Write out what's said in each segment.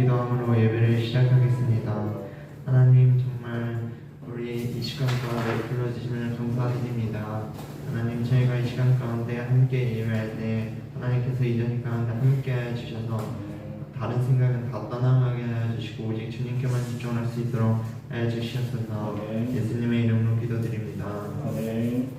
기도함으로 예배를 시작하겠습니다. 하나님 정말 우리 이 시간 가운데 불러주시면 감사드립니다. 하나님 저희가 이 시간 가운데 함께 예배할 때 하나님께서 이 자리 가운데 함께 해주셔서 다른 생각은 다 떠나가게 해주시고 오직 주님께만 집중할 수 있도록 해주시옵소서. 예수님의 이름으로 기도드립니다. 아멘.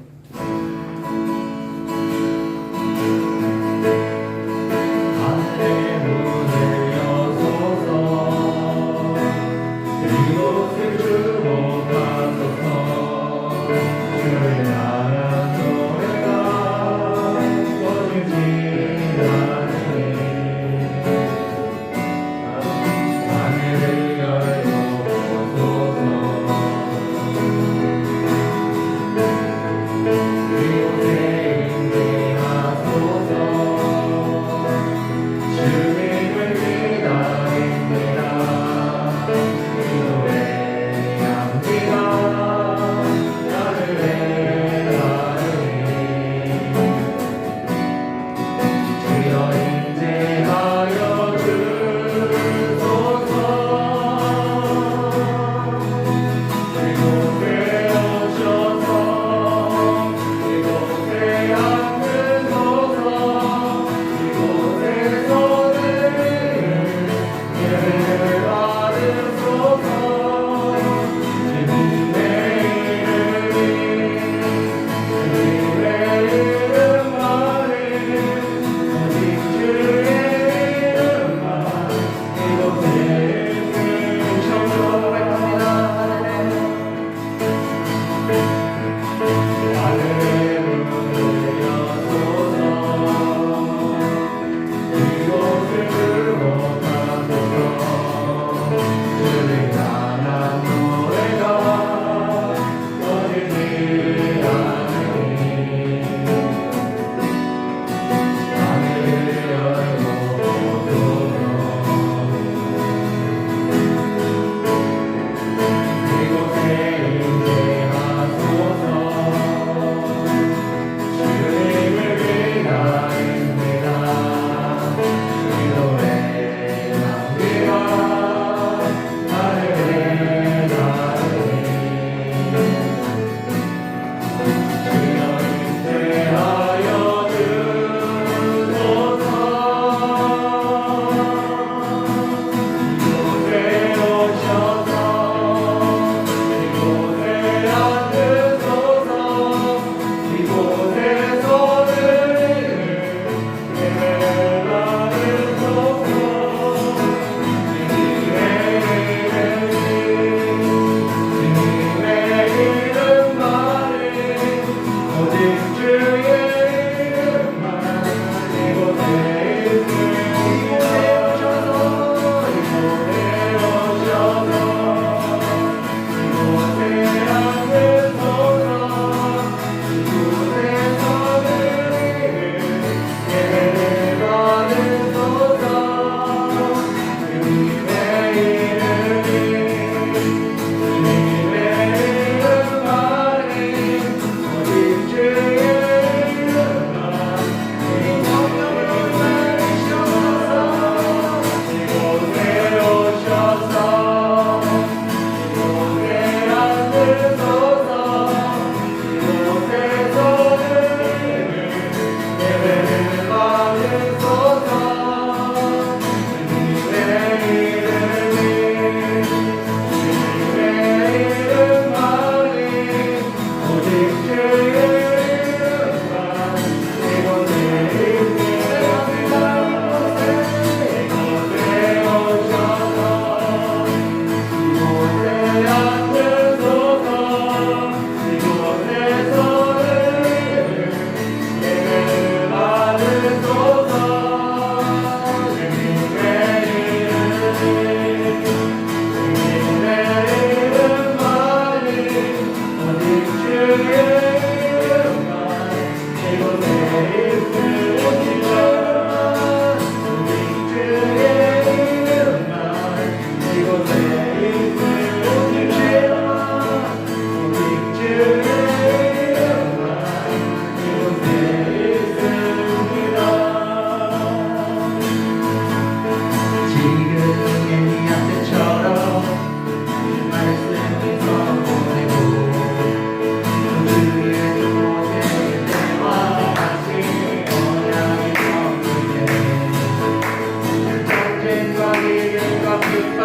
아플까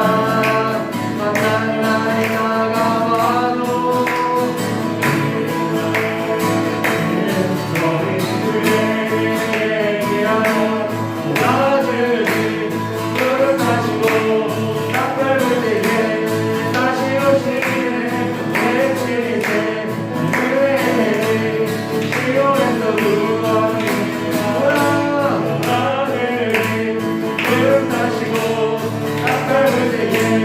만난 날이 다가와도 너의 그의 얘기야 나들이 너를 가지고 낙별을 내게 다시 오시네 외치세 그의 시온에서 누워있는 나들이 너를 가지고 낙별을 내게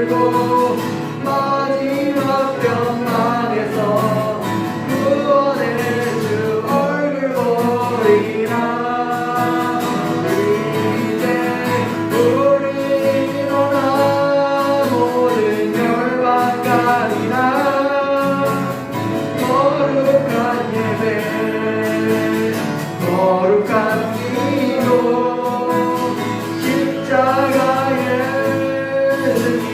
물고 마지막 변방에서 구원의 주 얼굴 보리라. 이제 우리 일어나 모든 열방 가리라. 거룩한 예배 거룩한 기도 십자가의 은이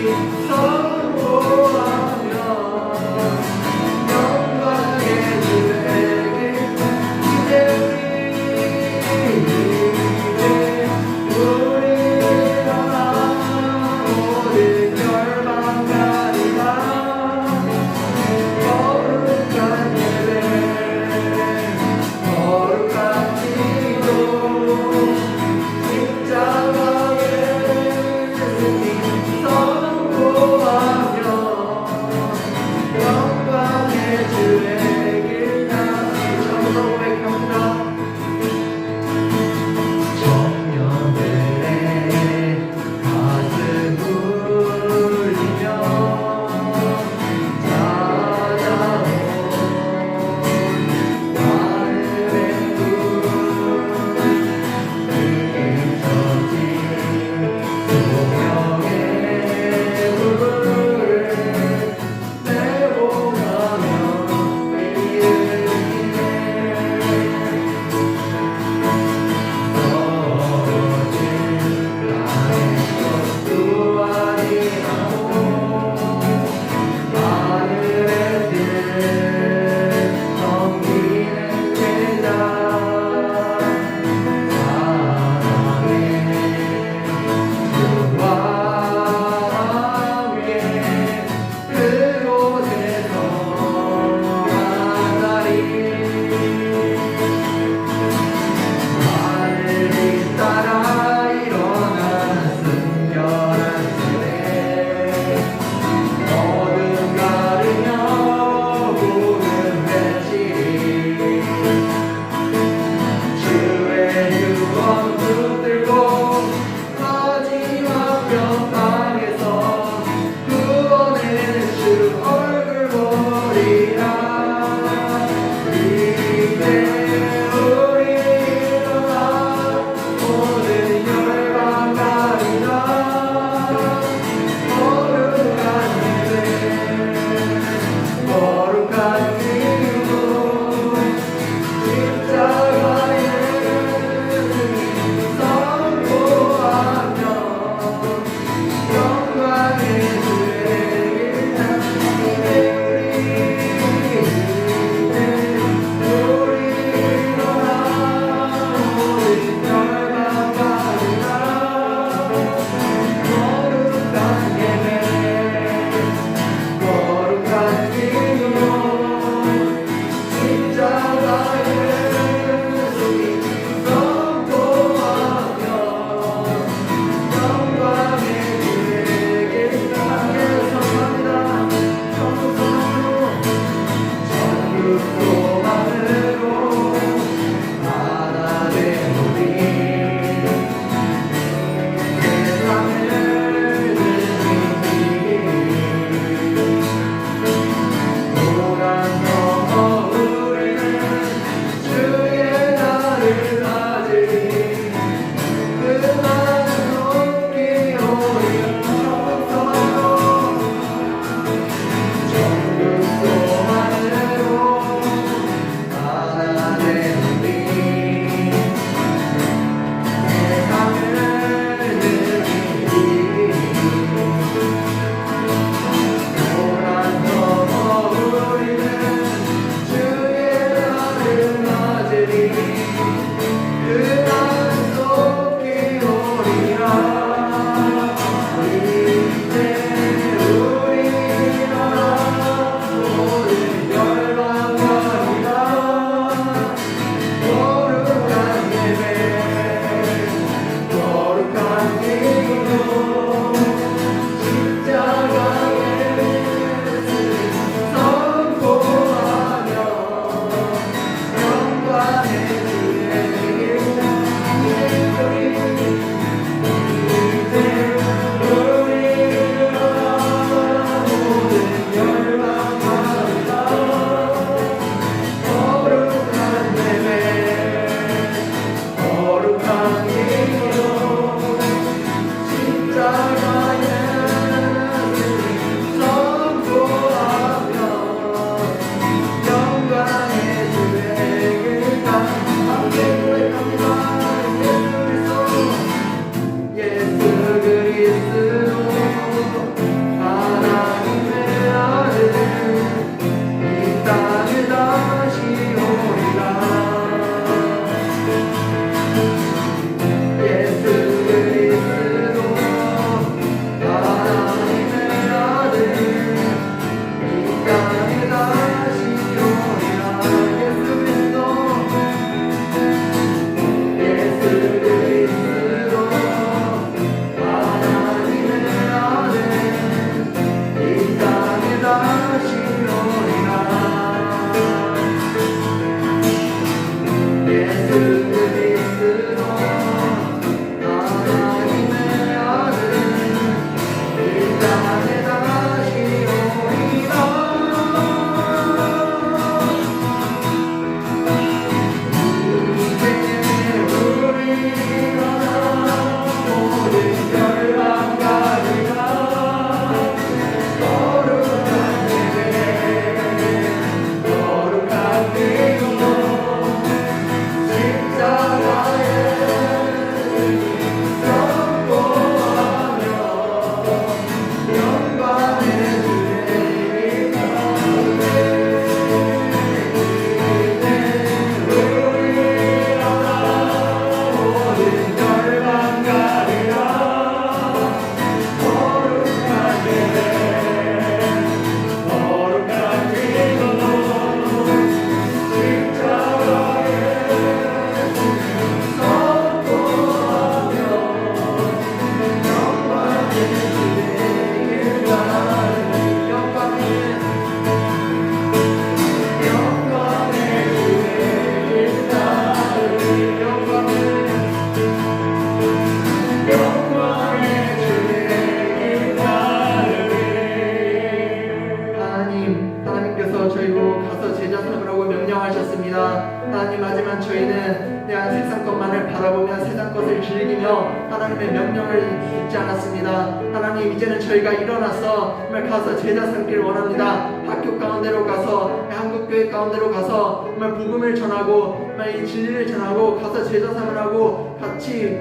하나님께서 저희로 가서 제자 삼으라고 명령하셨습니다. 하나님, 하지만 저희는 그냥 세상 것만을 바라보며 세상 것을 즐기며 하나님의 명령을 듣지 않았습니다. 하나님, 이제는 저희가 일어나서 정말 가서 제자 삼기를 원합니다. 학교 가운데로 가서, 한국교회 가운데로 가서 정말 복음을 전하고 정말 이 진리를 전하고 가서 제자 삼으라고 같이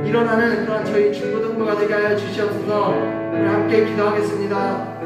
일어나는 그런 저희 중고등부가 되게 하여 주시옵소서. 우리 함께 기도하겠습니다.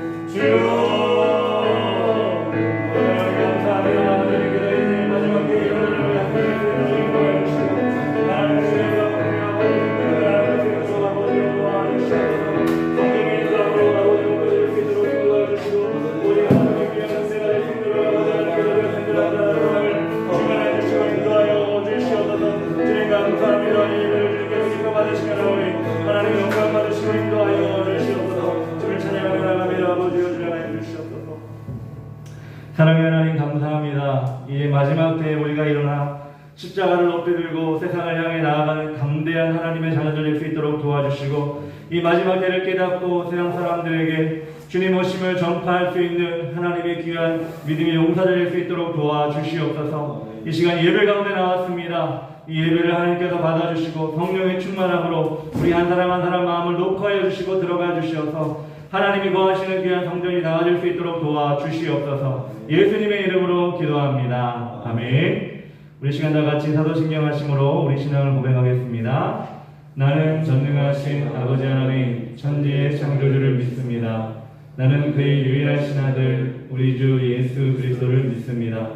사랑의 하나님, 감사합니다. 이 마지막 때에 우리가 일어나 십자가를 높이 들고 세상을 향해 나아가는 담대한 하나님의 자녀들 될 수 있도록 도와주시고, 이 마지막 때를 깨닫고 세상 사람들에게 주님 오심을 전파할 수 있는 하나님의 귀한 믿음의 용사들 될 수 있도록 도와주시옵소서. 이 시간 예배 가운데 나왔습니다. 이 예배를 하나님께서 받아주시고 성령의 충만함으로 우리 한 사람 한 사람 마음을 녹화해 주시고 들어가 주시어서 하나님이 거하시는 귀한 성전이 나아질 수 있도록 도와주시옵소서. 예수님의 이름으로 기도합니다. 아멘. 우리 시간 다 같이 사도신경 하심으로 우리 신앙을 고백하겠습니다. 나는 전능하신 아버지 하나님 천지의 창조주를 믿습니다. 나는 그의 유일하신 아들 우리 주 예수 그리스도를 믿습니다.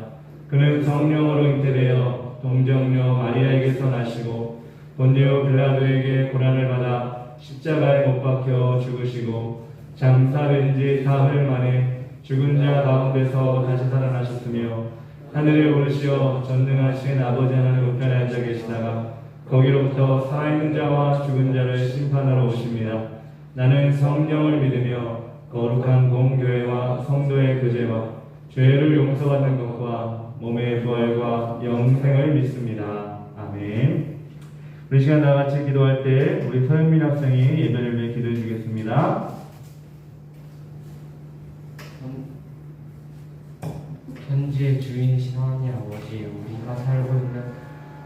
그는 성령으로 잉태되어 동정녀 마리아에게서 나시고 본디오 빌라도에게 고난을 받아 십자가에 못 박혀 죽으시고 장사된 지 사흘 만에 죽은 자 가운데서 다시 살아나셨으며 하늘에 오르시어 전능하신 아버지 하나님 우편에 앉아 계시다가 거기로부터 살아있는 자와 죽은 자를 심판하러 오십니다. 나는 성령을 믿으며 거룩한 공교회와 성도의 교제와 죄를 용서받는 것과 몸의 부활과 영생을 믿습니다. 아멘. 우리 시간 다 같이 기도할 때 우리 서현민 학생이 예배를 위해 기도해 주겠습니다. 천지의 주인이신 하나님 아버지, 우리가 살고 있는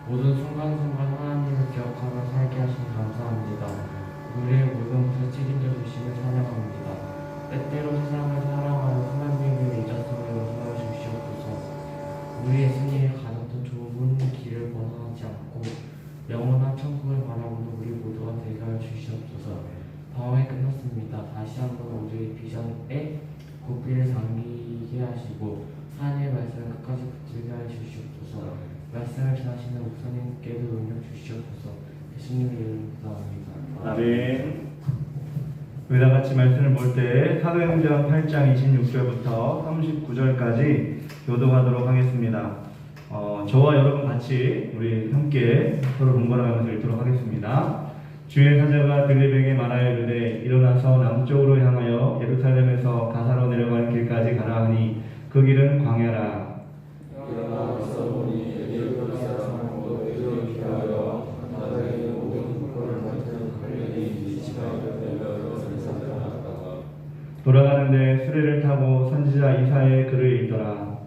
모든 순간순간 하나님을 기억하며 살게 하시니 감사합니다. 우리의 모든 것을 책임져 주심을 찬양합니다. 때때로 세상을 사랑하는 순간 비밀을 잊었음을 용서하여 주시옵소서. 우리 예수님이 가졌던 좋은 길을 벗어나지 않고 영원한 천국을 바라보는 우리 모두가 되게 하여 주시옵소서. 방황이 끝났습니다. 다시 한번 우리의 비전에 고삐를 당기게 하시고 하나님의 말씀을 끝까지 붙들게 하여 주시옵소서. 말씀을 전하시는 목사님께도 능력 주시옵소서. 예수님의 이름으로 기도합니다. 아멘. 우리 다 같이 말씀을 볼 때 사도행전 8장 26절부터 39절까지 교독하도록 하겠습니다. 저와 여러분 같이 우리 함께 서로 번갈아가면서 읽도록 하겠습니다. 주의 사자가 빌립에게 말하여 이르되 일어나서 남쪽으로 향하여 예루살렘에서 가사로 내려가는 길까지 가라 하니 그 길은 광야라. 돌아가는데 수레를 타고 선지자 이사야의 글을 읽더라.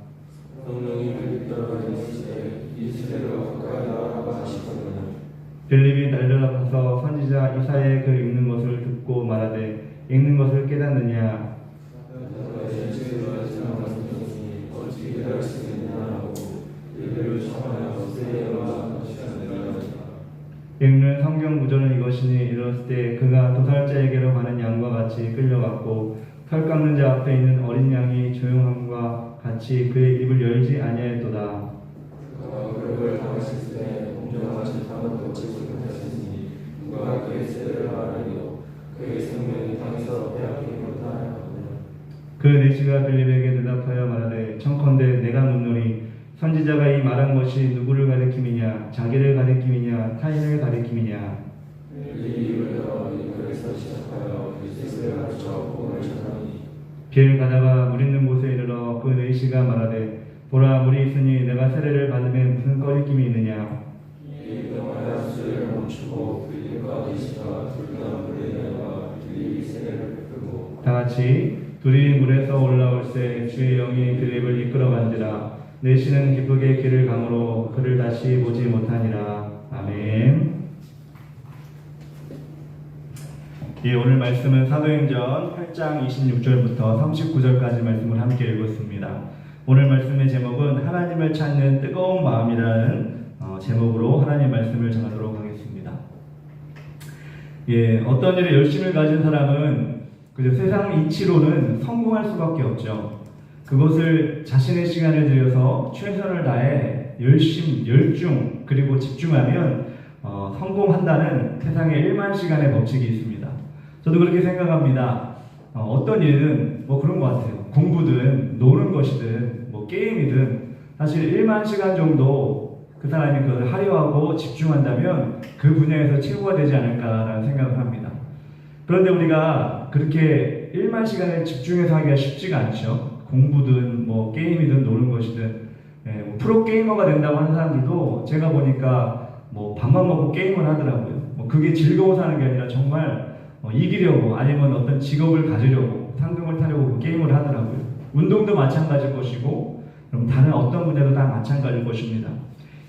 빌립이 달려가서 선지자 이사야의 글 읽는 것을 듣고 말하되 읽는 것을 깨닫느냐. 읽는 성경 구절은 이것이니 이르렀을 때 그가 도살자에게로 가는 양과 같이 끌려갔고 털 깎는 자 앞에 있는 어린 양이 조용함과 같이 그의 입을 열지 아니하였도다. 그 내시가 빌립에게 대답하여 말하되 청컨대 내가 묻노니 선지자가 이 말한 것이 누구를 가리킴이냐 자기를 가리킴이냐 타인을 가리킴이냐. 길 가다가 물 있는 곳에 이르러 그 내시가 말하되 보라 물이 있으니 내가 세례를 받으면 무슨 꺼리낌이 있느냐. 다 같이 둘이 물에서 올라올새 주의 영이 그를 이끌어간지라 내 신은 기쁘게 길을 가므로 그를 다시 보지 못하니라. 아멘. 예, 오늘 말씀은 사도행전 8장 26절부터 39절까지 말씀을 함께 읽었습니다. 오늘 말씀의 제목은 하나님을 찾는 뜨거운 마음이라는 제목으로 하나님 말씀을 전하도록 하겠습니다. 예, 어떤 일에 열심을 가진 사람은 그저 세상 이치로는 성공할 수밖에 없죠. 그것을 자신의 시간을 들여서 최선을 다해 열심, 열중, 그리고 집중하면 성공한다는 세상의 1만 시간의 법칙이 있습니다. 저도 그렇게 생각합니다. 어떤 일이든 뭐 그런 것 같아요. 공부든 노는 것이든 뭐 게임이든 사실 1만 시간 정도 그 사람이 그것을 하려 하고 집중한다면 그 분야에서 최고가 되지 않을까라는 생각을 합니다. 그런데 우리가 그렇게 1만 시간을 집중해서 하기가 쉽지가 않죠. 공부든 뭐 게임이든 노는 것이든 뭐 프로게이머가 된다고 하는 사람들도 제가 보니까 뭐 밥만 먹고 게임을 하더라고요. 뭐 그게 즐거워서 하는 게 아니라 정말 이기려고 아니면 어떤 직업을 가지려고 상금을 타려고 게임을 하더라고요. 운동도 마찬가지일 것이고 그럼 다른 어떤 분야도 다 마찬가지일 것입니다.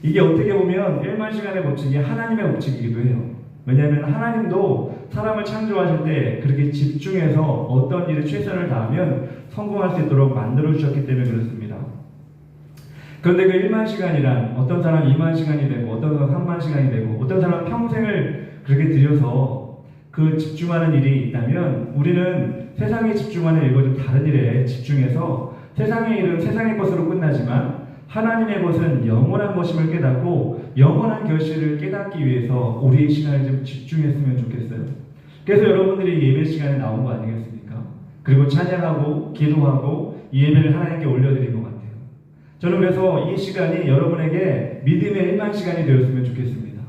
이게 어떻게 보면 1만 시간의 법칙이 하나님의 법칙이기도 해요. 왜냐하면 하나님도 사람을 창조하실 때 그렇게 집중해서 어떤 일에 최선을 다하면 성공할 수 있도록 만들어주셨기 때문에 그렇습니다. 그런데 그 1만 시간이란 어떤 사람은 2만 시간이 되고 어떤 사람은 3만 시간이 되고 어떤 사람은 평생을 그렇게 들여서 그 집중하는 일이 있다면 우리는 세상에 집중하는 일과 좀 다른 일에 집중해서 세상의 일은 세상의 것으로 끝나지만 하나님의 것은 영원한 것임을 깨닫고 영원한 결실을 깨닫기 위해서 우리의 시간을 좀 집중했으면 좋겠어요. 그래서 여러분들이 예배 시간에 나온 거 아니겠습니까? 그리고 찬양하고 기도하고 이 예배를 하나님께 올려드린 것 같아요. 저는 그래서 이 시간이 여러분에게 믿음의 1만 시간이 되었으면 좋겠습니다.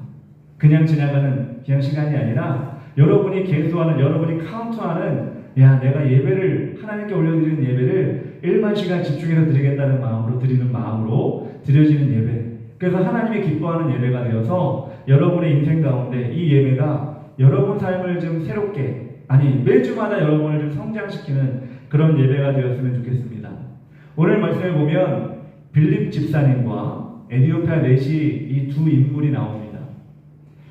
그냥 지나가는 그냥 시간이 아니라 여러분이 계수하는, 여러분이 카운트하는, 야, 내가 예배를, 하나님께 올려드리는 예배를 1만 시간 집중해서 드리겠다는 마음으로 드리는 마음으로 드려지는 예배. 그래서 하나님이 기뻐하는 예배가 되어서 여러분의 인생 가운데 이 예배가 여러분 삶을 좀 새롭게, 아니, 매주마다 여러분을 좀 성장시키는 그런 예배가 되었으면 좋겠습니다. 오늘 말씀을 보면 빌립 집사님과 에디오피아 넷이 이 두 인물이 나옵니다.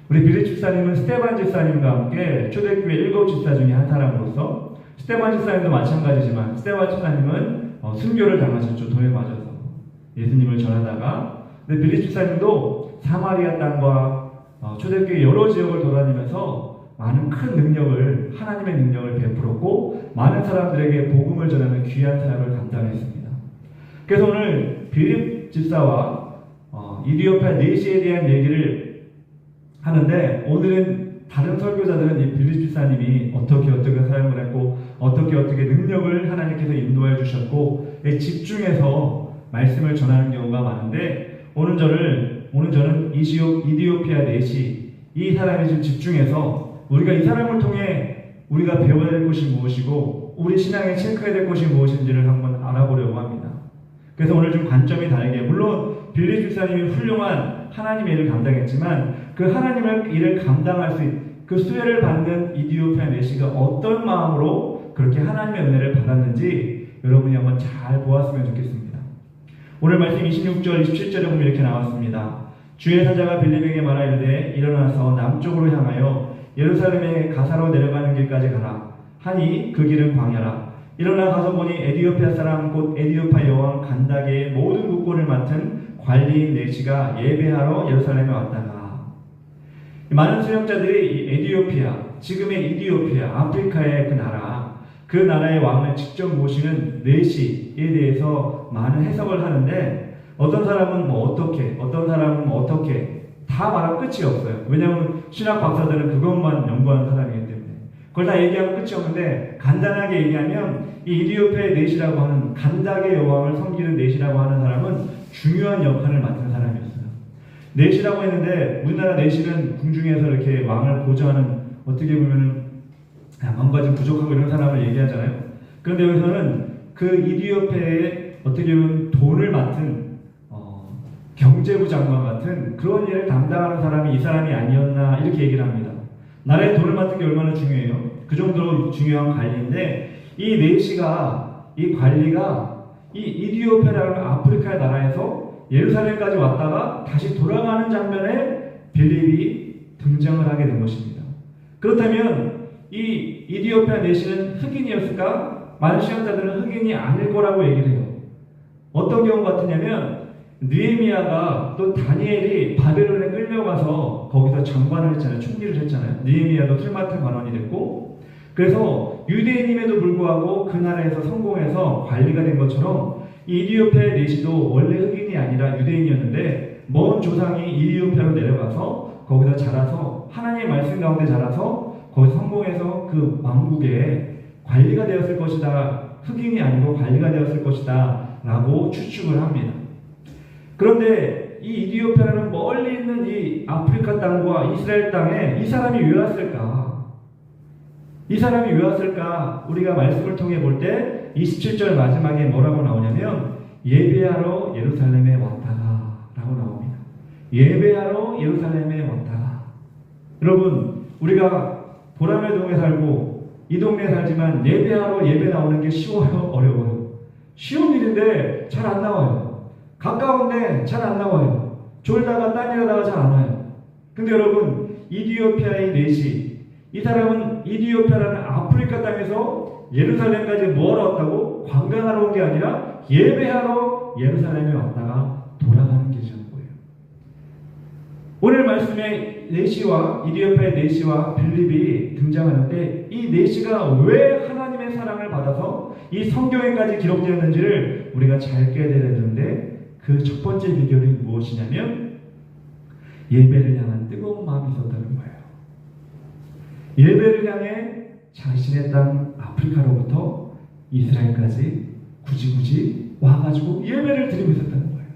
우리 빌립 집사님은 스테반 집사님과 함께 초대교회 7 집사 중에 한 사람으로서 스테반 집사님도 마찬가지지만 스테반 집사님은 순교를 당하셨죠. 돌에 맞아서 예수님을 전하다가. 근데 빌립 집사님도 사마리아 땅과 초대교회 여러 지역을 돌아다니면서 많은 큰 능력을, 하나님의 능력을 베풀었고 많은 사람들에게 복음을 전하는 귀한 사역을 감당했습니다. 그래서 오늘 빌립 집사와 이디오피아 넷시에 대한 얘기를 하는데 오늘은 다른 설교자들은 이 빌립 집사님이 어떻게 사용을 했고 어떻게 능력을 하나님께서 인도해 주셨고 집중해서 말씀을 전하는 경우가 많은데 오늘 저는 이디오피아 넷이 이 사람이 좀 집중해서 우리가 이 사람을 통해 우리가 배워야 될 것이 무엇이고 우리 신앙에 체크해야 될 것이 무엇인지를 한번 알아보려고 합니다. 그래서 오늘 좀 관점이 다르게, 물론 빌립 집사님이 훌륭한 하나님의 일을 감당했지만 그 하나님의 일을 감당할 수 있는 그 수혜를 받는 이디오피아 넷시가 어떤 마음으로 그렇게 하나님의 은혜를 받았는지 여러분이 한번 잘 보았으면 좋겠습니다. 오늘 말씀 26절, 27절에 보면 이렇게 나왔습니다. 주의 사자가 빌립에게 말하이르되 일어나서 남쪽으로 향하여 예루살렘에 가사로 내려가는 길까지 가라. 하니 그 길은 광야라. 일어나 가서 보니 에디오피아 사람 곧 에디오피아 여왕 간다게의 모든 국고를 맡은 관리인 넷시가 예배하러 예루살렘에 왔다가, 많은 수용자들이 이 에디오피아, 지금의 이디오피아, 아프리카의 그 나라의 왕을 직접 모시는 넷시에 대해서 많은 해석을 하는데 어떤 사람은 뭐 어떻게, 어떤 사람은 뭐 어떻게, 다 말할 끝이 없어요. 왜냐하면 신학 박사들은 그것만 연구하는 사람이기 때문에 그걸 다 얘기하면 끝이 없는데 간단하게 얘기하면 이 이디오피아의 넷이라고 하는 간닥의 여왕을 섬기는 넷이라고 하는 사람은 중요한 역할을 맡은 사람이었어요. 넷이라고 했는데 우리나라 넷이는 궁중에서 이렇게 왕을 보좌하는, 어떻게 보면 뭔가 좀 부족하고 이런 사람을 얘기하잖아요. 그런데 여기서는 그 이디오피아의 어떻게 보면 돈을 맡은 경제부 장관 같은 그런 일을 담당하는 사람이 이 사람이 아니었나 이렇게 얘기를 합니다. 나라의 돈을 맡은 게 얼마나 중요해요. 그 정도로 중요한 관리인데 이 내시가 이 관리가 이 이디오피아라는 아프리카의 나라에서 예루살렘까지 왔다가 다시 돌아가는 장면에 빌립이 등장을 하게 된 것입니다. 그렇다면 이 이디오피아 내시는 흑인이었을까? 많은 신학자들은 흑인이 아닐 거라고 얘기를 해요. 어떤 경우 같으냐면 느헤미야가 또 다니엘이 바벨론에 끌려가서 거기서 장관을 했잖아요. 총리를 했잖아요. 느헤미야도 틀 맡은 관원이 됐고, 그래서 유대인임에도 불구하고 그 나라에서 성공해서 관리가 된 것처럼 이 이디오피아의 내시도 원래 흑인이 아니라 유대인이었는데 먼 조상이 이디오피아로 내려가서 거기서 자라서 하나님의 말씀 가운데 자라서 거기서 성공해서 그 왕국의 관리가 되었을 것이다. 흑인이 아니고 관리가 되었을 것이다 라고 추측을 합니다. 그런데 이 이디오피아라는 멀리 있는 이 아프리카 땅과 이스라엘 땅에 이 사람이 왜 왔을까? 이 사람이 왜 왔을까? 우리가 말씀을 통해 볼 때 27절 마지막에 뭐라고 나오냐면 예배하러 예루살렘에 왔다가 라고 나옵니다. 예배하러 예루살렘에 왔다가. 여러분, 우리가 보라매 동에 살고 이 동네에 살지만 예배하러 예배 나오는 게 쉬워요? 어려워요? 쉬운 일인데 잘 안 나와요. 가까운데 잘 안 나와요. 졸다가 딴 일하다가 잘 안 와요. 근데 여러분, 이디오피아의 내시, 이 사람은 이디오피아라는 아프리카 땅에서 예루살렘까지 뭐하러 왔다고? 관광하러 온 게 아니라 예배하러 예루살렘에 왔다가 돌아가는 길이라는 거예요. 오늘 말씀에 내시와 이디오피아의 내시와 빌립이 등장하는데 이 내시가 왜 하나님의 사랑을 받아서 이 성경에까지 기록되었는지를 우리가 잘 깨달아야 되는데 그 첫 번째 비결이 무엇이냐면 예배를 향한 뜨거운 마음이 있었다는 거예요. 예배를 향해 자신의 땅 아프리카로부터 이스라엘까지 굳이 와가지고 예배를 드리고 있었다는 거예요.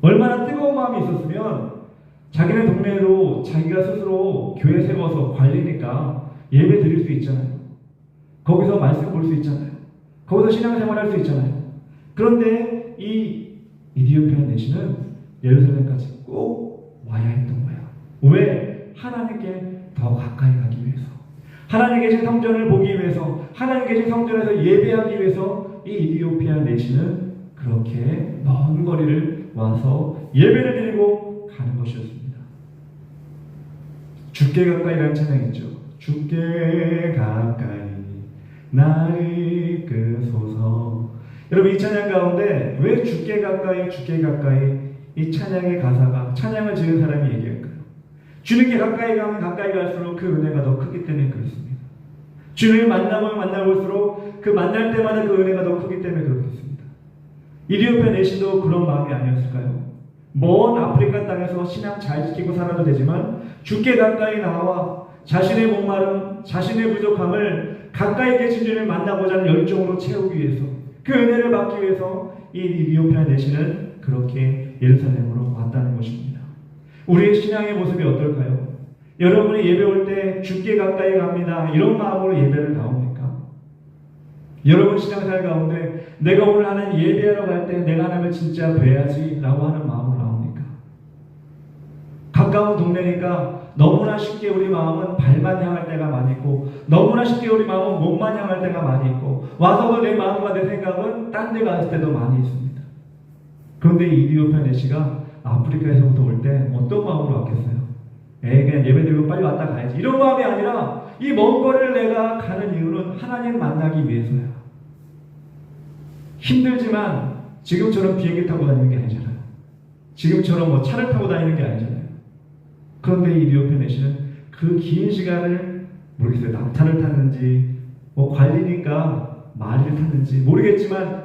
얼마나 뜨거운 마음이 있었으면 자기네 동네로 자기가 스스로 교회 세워서 관리니까 예배 드릴 수 있잖아요. 거기서 말씀 볼 수 있잖아요. 거기서 신앙생활 할 수 있잖아요. 그런데 이 이디오피아 내시는 예루살렘까지 꼭 와야 했던 거예요. 왜? 하나님께 더 가까이 가기 위해서, 하나님 계신 성전을 보기 위해서, 하나님 계신 성전에서 예배하기 위해서 이 이디오피아 내시는 그렇게 먼 거리를 와서 예배를 드리고 가는 것이었습니다. 주께 가까이라는 찬양이 있죠. 주께 가까이 나를 이끄소서. 여러분, 이 찬양 가운데 왜 주께 가까이 이 찬양의 가사가 찬양을 지은 사람이 얘기할까요? 주님께 가까이 가면 가까이 갈수록 그 은혜가 더 크기 때문에 그렇습니다. 주님을 만나면 만나볼수록 그 만날 때마다 그 은혜가 더 크기 때문에 그렇겠습니다. 이디오피아 내시도 그런 마음이 아니었을까요? 먼 아프리카 땅에서 신앙 잘 지키고 살아도 되지만 주께 가까이 나와 자신의 목마름, 자신의 부족함을 가까이 계신 주님을 만나고자 하는 열정으로 채우기 위해서, 그 은혜를 받기 위해서 이 이디오피아 내시는 그렇게 예루살렘으로 왔다는 것입니다. 우리의 신앙의 모습이 어떨까요? 여러분이 예배 올 때 주께 가까이 갑니다 이런 마음으로 예배를 나옵니까? 여러분 신앙생활 가운데 내가 오늘 하나님 예배하러 갈 때 내가 하나님을 진짜 뵈야지 라고 하는 마음으로 나옵니까? 가까운 동네니까 너무나 쉽게 우리 마음은 발만 향할 때가 많이 있고, 너무나 쉽게 우리 마음은 몸만 향할 때가 많이 있고, 와서도 내 마음과 내 생각은 딴 데 갔을 때도 많이 있습니다. 그런데 이디오피아 내시가 아프리카에서부터 올 때 어떤 마음으로 왔겠어요? 그냥 예배 드리고 빨리 왔다 가야지 이런 마음이 아니라 이 먼 거리를 내가 가는 이유는 하나님 만나기 위해서야. 힘들지만 지금처럼 비행기 타고 다니는 게 아니잖아요. 지금처럼 뭐 차를 타고 다니는 게 아니잖아요. 그런데 이디오피아 내시는 그 긴 시간을 모르겠어요. 낙타를 탔는지 뭐 관리니까 말을 탔는지 모르겠지만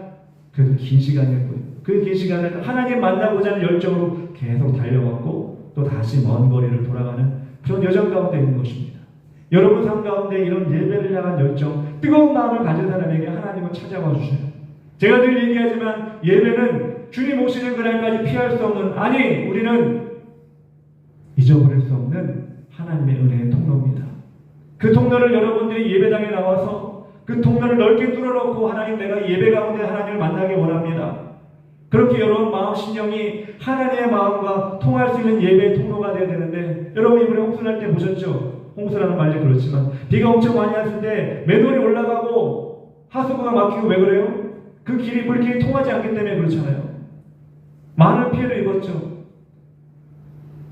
그래도 긴 시간이었고요. 그 긴 시간을 하나님 만나고자 하는 열정으로 계속 달려왔고 또 다시 먼 거리를 돌아가는 그런 여정 가운데 있는 것입니다. 여러분 삶 가운데 이런 예배를 향한 열정, 뜨거운 마음을 가진 사람에게 하나님은 찾아와 주셔요. 제가 늘 얘기하지만 예배는 주님 오시는 그날까지 피할 수 없는, 아니 우리는 잊어버릴 수 없는 하나님의 은혜의 통로입니다. 그 통로를 여러분들이 예배당에 나와서 그 통로를 넓게 뚫어놓고 하나님 내가 예배 가운데 하나님을 만나기 원합니다. 그렇게 여러분 마음 심령이 하나님의 마음과 통할 수 있는 예배의 통로가 되어야 되는데, 여러분 이번에 옥순할 때 보셨죠? 홍수라는 말이 그렇지만 비가 엄청 많이 왔을 때 맨홀이 올라가고 하수구가 막히고 왜 그래요? 그 길이 물길이 통하지 않기 때문에 그렇잖아요. 많은 피해를 입었죠.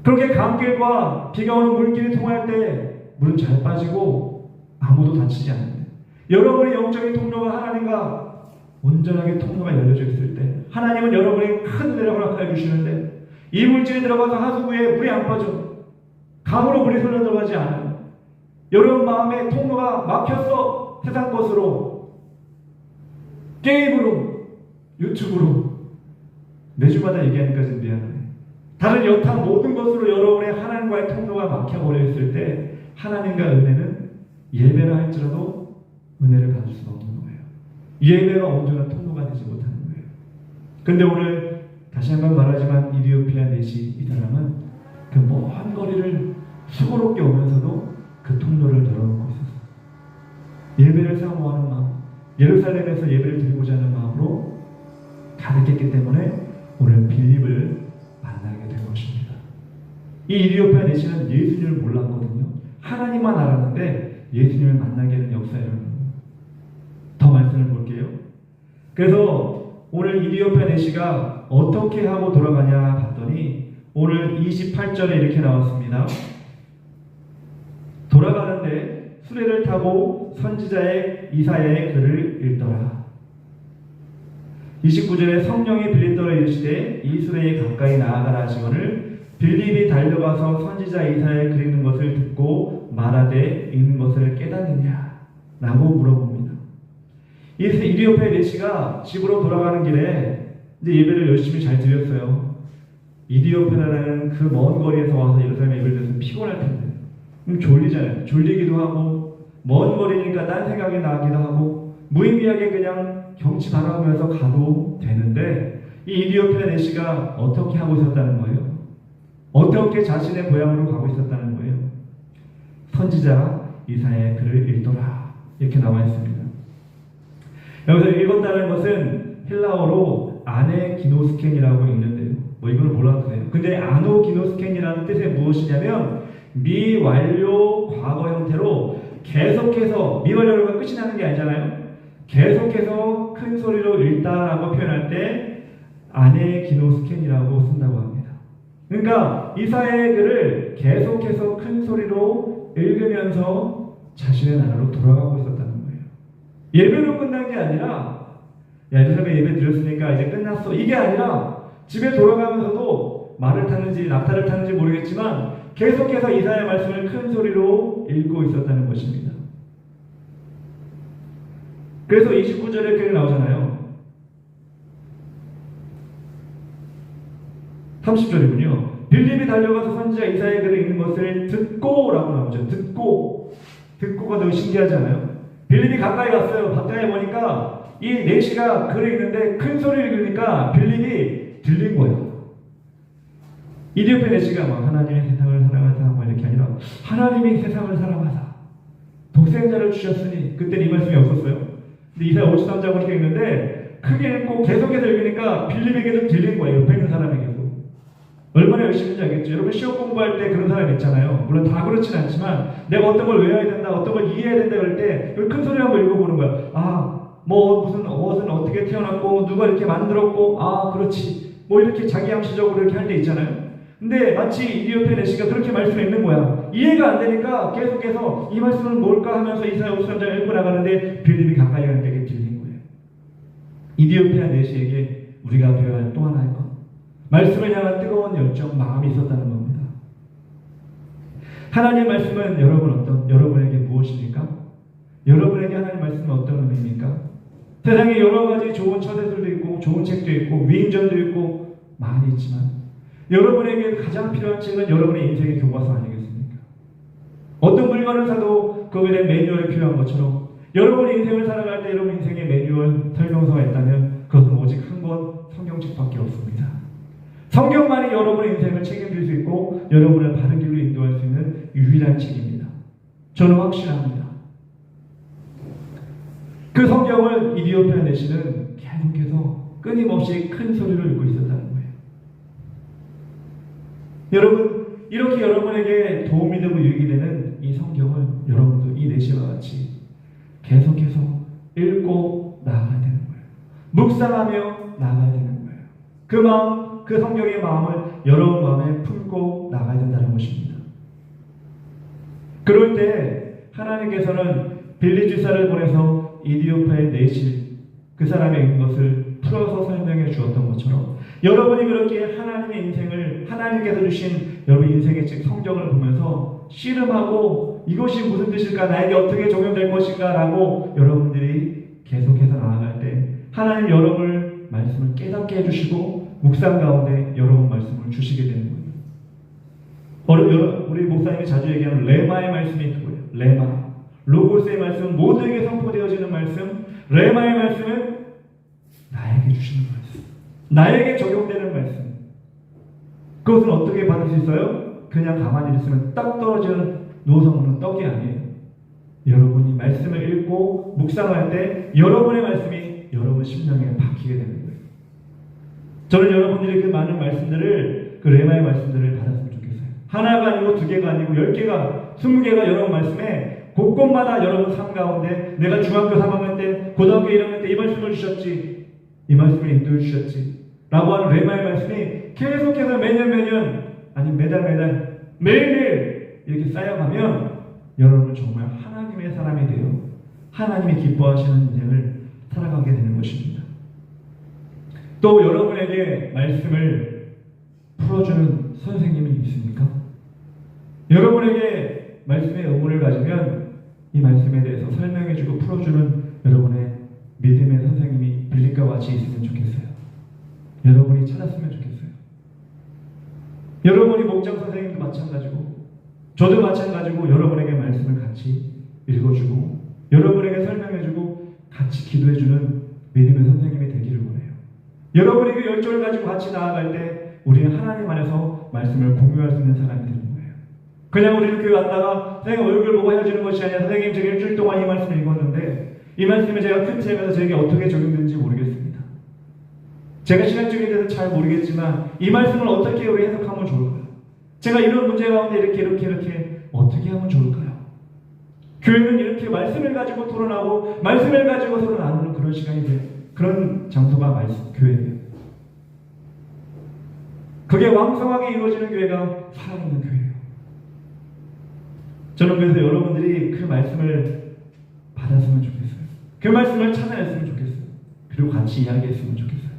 그렇게 강길과 비가 오는 물길이 통할 때 물은 잘 빠지고 아무도 다치지 않는데 여러분의 영적인 통로가 하나님과 온전하게 통로가 열려져 있을 때 하나님은 여러분에게 큰 은혜를 허락하여 주시는데 이 물질이 들어가서 하수구에 물이 안 빠져. 강으로 물이 흘러 들어가지 않아요. 여러분 마음에 통로가 막혔어. 세상 것으로, 게임으로, 유튜브로. 매주마다 얘기하니까 좀 미안해. 다른 여타 모든 것으로 여러분의 하나님과의 통로가 막혀버려 있을 때 하나님과 은혜는 예배를 할지라도 은혜를 받을 수가 없는 거예요. 예배가 온전한 통로가 되지 못하는 거예요. 근데 오늘 다시 한번 말하지만 이디오피아 내시 이 사람은 그 먼 거리를 수고롭게 오면서도 그 통로를 열어놓고 있었어요. 예배를 사모하는 마음, 예루살렘에서 예배를 드리고자 하는 마음으로 가득했기 때문에 오늘 빌립을 만나게 된 것입니다. 이 이디오피아 내시는 예수님을 몰랐거든요. 하나님만 알았는데 예수님을 만나게 된 역사예요. 더 말씀을 볼게요. 그래서 오늘 이디오피아 내시가 어떻게 하고 돌아가냐 봤더니 오늘 28절에 이렇게 나왔습니다. 돌아가는데 수레를 타고 선지자의 이사야의 글을 읽더라. 29절에 성령이 빌립더러 이르시되 이 수레에 가까이 나아가라 하시거늘 빌립이 달려가서 선지자 이사야의 글 읽는 것을 듣고 말하되 읽는 것을 깨닫느냐 라고 물어봅니다. 이 이디오피아 내시가 집으로 돌아가는 길에 이제 예배를 열심히 잘 드렸어요. 이디오피아라는 그 먼 거리에서 와서 예루살렘에 예배를 드려서 피곤할 텐데 졸리잖아요. 졸리기도 하고 먼 거리니까 딴 생각이 나기도 하고 무의미하게 그냥 경치 바라보면서 가도 되는데 이 이디오피아 내시가 어떻게 하고 있었다는 거예요? 어떻게 자신의 고향으로 가고 있었다는 거예요? 선지자 이사야의 글을 읽더라 이렇게 나와 있습니다. 여기서 읽었다는 것은 헬라어로 아네기노스켄이라고 읽는데요. 뭐 이거는 몰라도 돼요. 근데 아노기노스켄이라는 뜻이 무엇이냐면 미완료 과거 형태로 계속해서 미완료가 끝이 나는 게 아니잖아요. 계속해서 큰 소리로 읽다라고 표현할 때 아네기노스켄이라고 쓴다고 합니다. 그러니까 이사야의 글을 계속해서 큰 소리로 읽으면서 자신의 나라로 돌아가고 있었다는 거예요. 예배로 끝난 게 아니라 예루살렘에 예배 드렸으니까 이제 끝났어 이게 아니라 집에 돌아가면서도 말을 타는지 낙타를 타는지 모르겠지만 계속해서 이사야 말씀을 큰 소리로 읽고 있었다는 것입니다. 그래서 29절에 이렇게 나오잖아요. 30절이군요. 빌립이 달려가서 선지자 이사야의 글을 읽는 것을 듣고 라고 나오죠. 듣고가 너무 신기하지 않아요? 빌립이 가까이 갔어요. 가까이 보니까 이 내시가 글을 읽는데 큰 소리를 읽으니까 빌립이 들린 거예요. 이디오피아 내시가 막 하나님의 세상을 사랑하사 뭐 이렇게 아니라 하나님이 세상을 사랑하사 독생자를 주셨으니 그때는 이 말씀이 없었어요. 근데 이사야 53장 이렇게 읽는데 크게 읽고 계속해서 읽으니까 빌립에게도 들린 거예요. 옆에 있는 사람에게도. 얼마나 열심인지 알겠죠? 여러분 시험 공부할 때 그런 사람 있잖아요. 물론 다 그렇진 않지만 내가 어떤 걸 외워야 된다, 어떤 걸 이해해야 된다 그럴 때 큰 소리 한번 읽어보는 거야. 뭐 무슨 옷은 어떻게 태어났고 누가 이렇게 만들었고 그렇지 뭐 이렇게 자기 암시적으로 이렇게 할 때 있잖아요. 근데 마치 이디오피아 내시가 그렇게 말씀을 읽는 거야. 이해가 안 되니까 계속해서 이 말씀은 뭘까 하면서 이사야 53장을 읽고 나가는데 빌립이 가까이 가는 데게 들린 거예요. 이디오피아 내시에게 우리가 배워야 할 또 하나의 것, 말씀을 향한 뜨거운 열정, 마음이 있었다는 겁니다. 하나님의 말씀은 여러분에게 무엇입니까? 여러분에게 하나님의 말씀은 어떤 의미입니까? 세상에 여러 가지 좋은 처세술도 있고 좋은 책도 있고 위인전도 있고 많이 있지만 여러분에게 가장 필요한 책은 여러분의 인생의 교과서 아니겠습니까? 어떤 물건을 사도 거기에 대한 매뉴얼이 필요한 것처럼 여러분의 인생을 살아갈 때 여러분 인생의 매뉴얼, 설명서가 있다면 그것은 오직 한 권 성경책밖에 없습니다. 성경만이 여러분의 인생을 책임질 수 있고 여러분을 바른 길로 인도할 수 있는 유일한 책입니다. 저는 확신합니다. 그 성경을 이디오피아 내시는 계속해서 끊임없이 큰 소리로 읽고 있었다는 거예요. 여러분, 이렇게 여러분에게 도움이 되고 유익이 되는 이 성경 4시와 같이 계속해서 읽고 나아가야 되는 거예요. 묵상하며 나아가야 되는 거예요. 그 마음, 그 성경의 마음을 여러분 마음에 품고 나가야 된다는 것입니다. 그럴 때 하나님께서는 빌리 주사를 보내서 이디오파의 내실, 그 사람의 읽은 것을 풀어서 설명해 주었던 것처럼 여러분이 그렇게 하나님의 인생을, 하나님께서 주신 여러분 인생의 책 성경을 보면서 씨름하고 이것이 무슨 뜻일까, 나에게 어떻게 적용될 것인가 라고 여러분들이 계속해서 나아갈 때 하나님 여러분을 말씀을 깨닫게 해주시고 묵상 가운데 여러분 말씀을 주시게 되는 거예요. 우리 목사님이 자주 얘기하는 레마의 말씀이 그거예요. 레마. 로고스의 말씀은 모두에게 선포되어지는 말씀, 레마의 말씀은 나에게 주시는 말씀, 나에게 적용되는 말씀. 그것은 어떻게 받을 수 있어요? 그냥 가만히 있으면 떡 떨어지는 누워서 먹는 떡이 아니에요. 여러분이 말씀을 읽고 묵상할 때 여러분의 말씀이 여러분 심령에 박히게 되는 거예요. 저는 여러분들이 그 많은 말씀들을, 그 레마의 말씀들을 받았으면 좋겠어요. 하나가 아니고 2개가 아니고 10개가 20개가 여러분 말씀에 곳곳마다 여러분 삶 가운데 내가 중학교 3학년 때, 고등학교 1학년 때 이 말씀을 주셨지, 이 말씀을 인도해 주셨지 라고 하는 레마의 말씀이 계속해서 매년 아니 매달 매일매일 이렇게 쌓여가면 여러분은 정말 하나님의 사람이 되어 하나님이 기뻐하시는 인생을 살아가게 되는 것입니다. 또 여러분에게 말씀을 풀어주는 선생님이 있습니까? 여러분에게 말씀의 의문을 가지면 이 말씀에 대해서 설명해주고 풀어주는 여러분의 믿음의 선생님이 빌립과 같이 있으면 좋겠어요. 여러분이 찾았으면 좋겠어요. 여러분이 목장 선생님도 마찬가지고 저도 마찬가지고 여러분에게 말씀을 같이 읽어주고 여러분에게 설명해주고 같이 기도해주는 믿음의 선생님이 되기를 원해요. 여러분이 그 열정을 가지고 같이 나아갈 때 우리는 하나님 안에서 말씀을 공유할 수 있는 사람이 되는 거예요. 그냥 우리는 교회 왔다가 선생님 얼굴 보고 헤어지는 것이 아니라 선생님 제가 일주일 동안 이 말씀을 읽었는데 이 말씀이 제가 큰 셈에서 제게 어떻게 적용되는지 모르겠습니다. 제가 신학적인 데서 잘 모르겠지만 이 말씀을 어떻게 우리 해석하면 좋을까요? 제가 이런 문제 가운데 이렇게 어떻게 하면 좋을까요? 교회는 이렇게 말씀을 가지고 토론하고 말씀을 가지고 서로 나누는 그런 시간이 돼요. 그런 장소가 말씀, 교회예요. 그게 왕성하게 이루어지는 교회가 살아있는 교회예요. 저는 그래서 여러분들이 그 말씀을 받았으면 좋겠어요. 그 말씀을 찾아냈으면 좋겠어요. 그리고 같이 이야기했으면 좋겠어요.